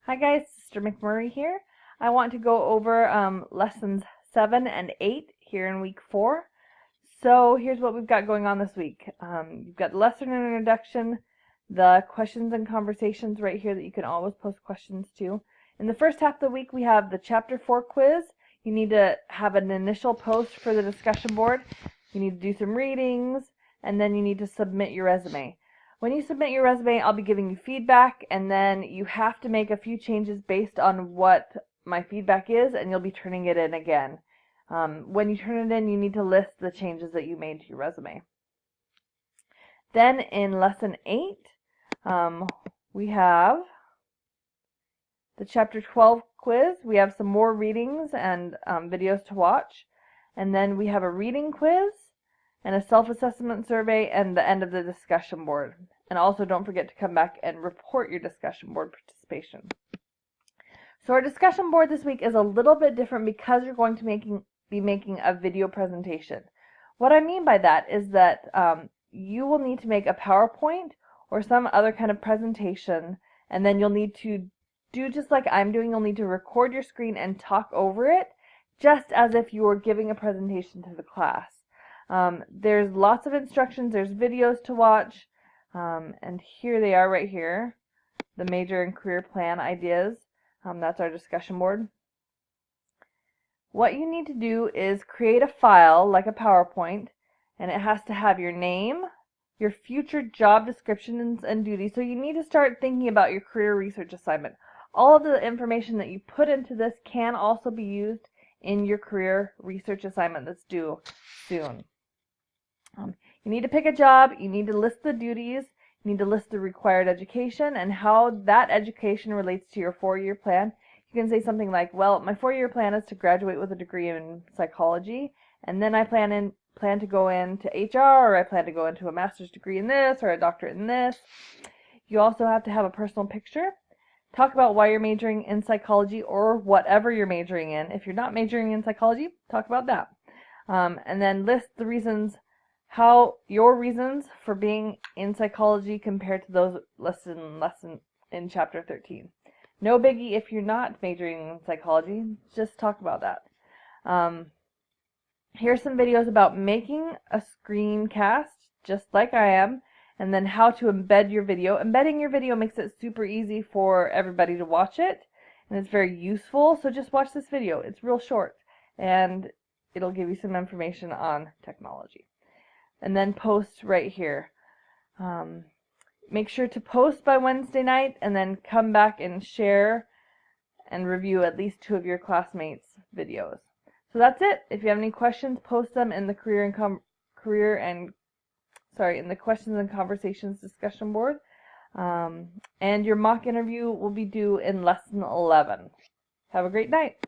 Hi guys, Sister McMurray here. I want to go over lessons 7 and 8 here in week 4. So here's what we've got going on this week. You've got the lesson introduction, the questions and conversations right here that you can always post questions to. In the first half of the week we have the chapter 4 quiz. You need to have an initial post for the discussion board. You need to do some readings, and then you need to submit your resume. When you submit your resume, I'll be giving you feedback, and then you have to make a few changes based on what my feedback is, and you'll be turning it in again. When you turn it in, you need to list the changes that you made to your resume. Then in lesson 8, we have the chapter 12 quiz. We have some more readings and videos to watch. And then we have a reading quiz and a self-assessment survey and the end of the discussion board. And also don't forget to come back and report your discussion board participation. So our discussion board this week is a little bit different because you're going to be making a video presentation. What I mean by that is that you will need to make a PowerPoint or some other kind of presentation, and then you'll need to do just like I'm doing. You'll need to record your screen and talk over it just as if you were giving a presentation to the class. There's lots of instructions, there's videos to watch, and here they are right here, the major and career plan ideas. That's our discussion board. What you need to do is create a file like a PowerPoint, and it has to have your name, your future job descriptions and duties. So you need to start thinking about your career research assignment. All of the information that you put into this can also be used in your career research assignment that's due soon. You need to pick a job, you need to list the duties, you need to list the required education and how that education relates to your 4-year plan. You can say something like, well, my 4-year plan is to graduate with a degree in psychology, and then I plan to go into HR, or I plan to go into a master's degree in this, or a doctorate in this. You also have to have a personal picture. Talk about why you're majoring in psychology or whatever you're majoring in. If you're not majoring in psychology, talk about that. And then list the reasons, how your reasons for being in psychology compared to those listed in chapter 13. No biggie if you're not majoring in psychology, just talk about that. Here's some videos about making a screencast, just like I am, and then how to embed your video. Embedding your video makes it super easy for everybody to watch it, and it's very useful, so just watch this video. It's real short, and it'll give you some information on technology. And then post right here. Make sure to post by Wednesday night, and then come back and share and review at least 2 of your classmates' videos. So that's it. If you have any questions, post them in the in the questions and conversations discussion board. And your mock interview will be due in lesson 11. Have a great night.